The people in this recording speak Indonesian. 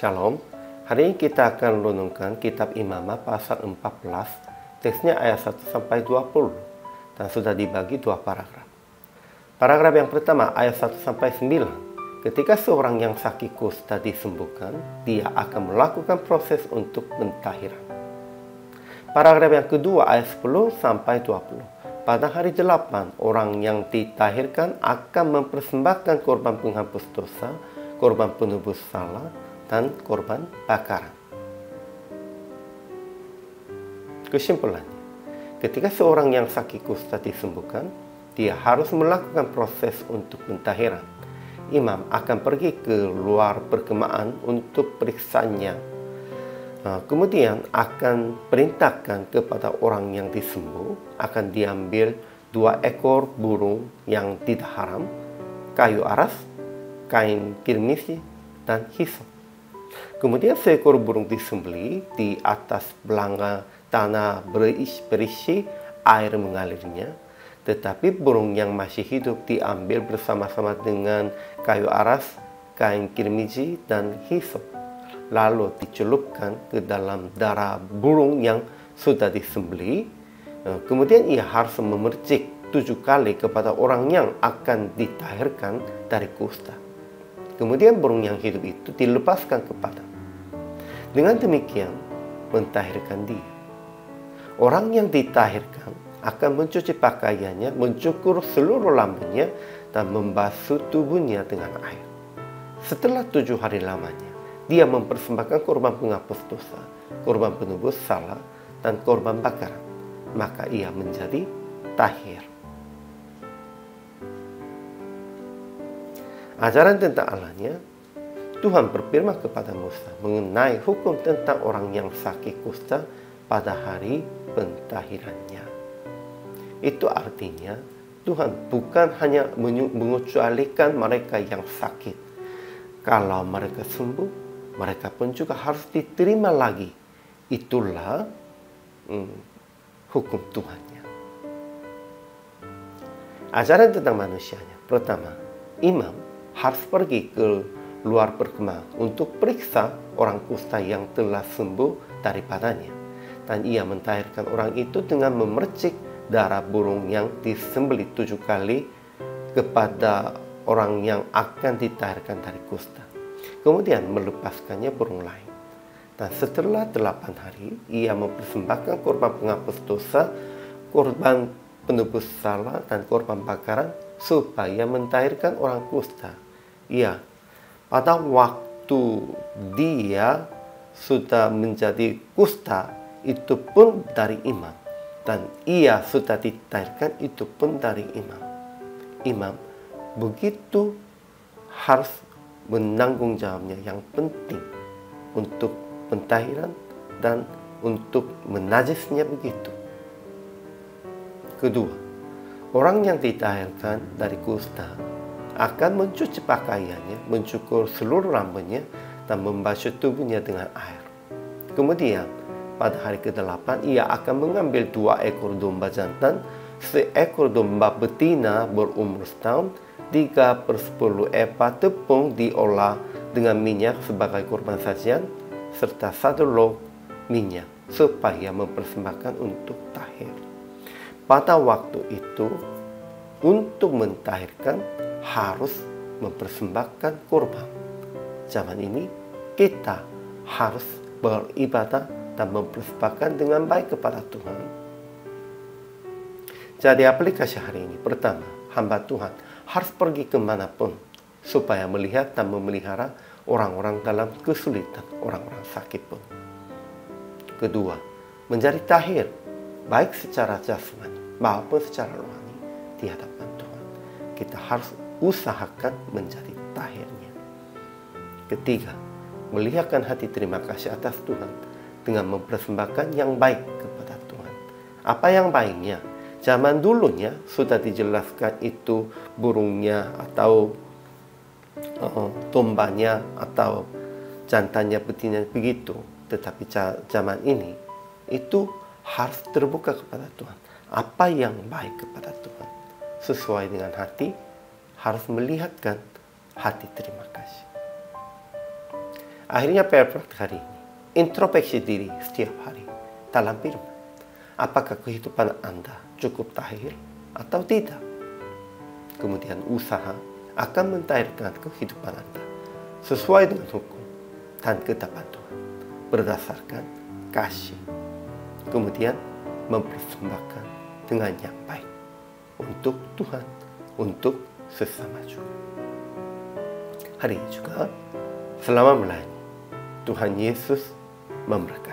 Shalom, hari ini kita akan renungkan kitab Imamah pasal 14, teksnya ayat 1 sampai 20, dan sudah dibagi dua paragraf. Paragraf yang pertama ayat 1 sampai 9, ketika seorang yang sakit kusta disembuhkan, dia akan melakukan proses untuk pentahiran. Paragraf yang kedua ayat 10 sampai 20, pada hari 8, orang yang ditahirkan akan mempersembahkan korban penghapus dosa, korban penebus salah, dan korban bakaran. Kesimpulannya, ketika seorang yang sakit kusta disembuhkan, dia harus melakukan proses untuk pentahiran. Imam akan pergi ke luar perkemahan untuk periksanya. Kemudian akan perintahkan kepada orang yang disembuh, akan diambil 2 ekor burung yang tidak haram, kayu aras, kain kirmisi, dan hisop. Kemudian seekor burung disembelih di atas belanga tanah berisi air mengalirnya, tetapi burung yang masih hidup diambil bersama-sama dengan kayu aras, kain kirmiji, dan hisop, lalu dicelupkan ke dalam darah burung yang sudah disembelih. Kemudian ia harus memercik 7 kali kepada orang yang akan ditahirkan dari kusta. Kemudian burung yang hidup itu dilepaskan ke padang. Dengan demikian, mentahirkan dia. Orang yang ditahirkan akan mencuci pakaiannya, mencukur seluruh lambungnya, dan membasuh tubuhnya dengan air. Setelah 7 hari lamanya, dia mempersembahkan korban penghapus dosa, korban penebus salah, dan korban bakaran. Maka ia menjadi tahir. Ajaran tentang Allahnya, Tuhan berfirman kepada Musa mengenai hukum tentang orang yang sakit kusta pada hari pentahirannya. Itu artinya Tuhan bukan hanya mengecualikan mereka yang sakit. Kalau mereka sembuh, mereka pun juga harus diterima lagi. Itulah hukum Tuhannya. Ajaran tentang manusianya. Pertama, imam harus pergi ke luar perkemahan untuk periksa orang kusta yang telah sembuh daripadanya. Dan ia mentahirkan orang itu dengan memercik darah burung yang disembelih 7 kali kepada orang yang akan ditahirkan dari kusta. Kemudian melepaskannya burung lain. Dan setelah 8 hari, ia mempersembahkan korban penghapus dosa, korban penebus salah, dan korban bakaran supaya mentahirkan orang kusta. Ia pada waktu dia sudah menjadi kusta, itu pun dari imam. Dan ia sudah ditahirkan, itu pun dari imam. Imam begitu harus menanggung jawabnya yang penting untuk pentahiran dan untuk menajisnya begitu. Kedua, orang yang ditahirkan dari kusta akan mencuci pakaiannya, mencukur seluruh rambutnya, dan membasuh tubuhnya dengan air. Kemudian, pada hari ke-8, ia akan mengambil 2 ekor domba jantan, seekor domba betina berumur setahun, 3/10 epa tepung diolah dengan minyak sebagai korban sajian, serta 1 log minyak, supaya mempersembahkan untuk tahir. Pada waktu itu, untuk mentahirkan harus mempersembahkan korban. Zaman ini kita harus beribadah dan mempersembahkan dengan baik kepada Tuhan. Jadi aplikasi hari ini, pertama, hamba Tuhan harus pergi kemanapun supaya melihat dan memelihara orang-orang dalam kesulitan, orang-orang sakit pun. Kedua, menjadi tahir, baik secara jasmani maupun secara rohani di hadapan Tuhan. Kita harus usahakan menjadi tahirnya. Ketiga, melihatkan hati terima kasih atas Tuhan dengan mempersembahkan yang baik kepada Tuhan. Apa yang baiknya? Zaman dulunya sudah dijelaskan itu burungnya atau dombanya atau jantannya, betinanya begitu. Tetapi zaman ini itu harus terbuka kepada Tuhan. Apa yang baik kepada Tuhan sesuai dengan hati, harus melihatkan hati terima kasih. Akhirnya praktik hari ini, introspeksi diri setiap hari dalam firman. Apakah kehidupan Anda cukup tahir atau tidak? Kemudian usaha akan mentahirkan kehidupan Anda sesuai dengan hukum dan ketetapan Tuhan berdasarkan kasih. Kemudian mempersembahkan dengan yang baik untuk Tuhan, untuk sesama juga. Hari ini juga, selama melayani, Tuhan Yesus memberkati.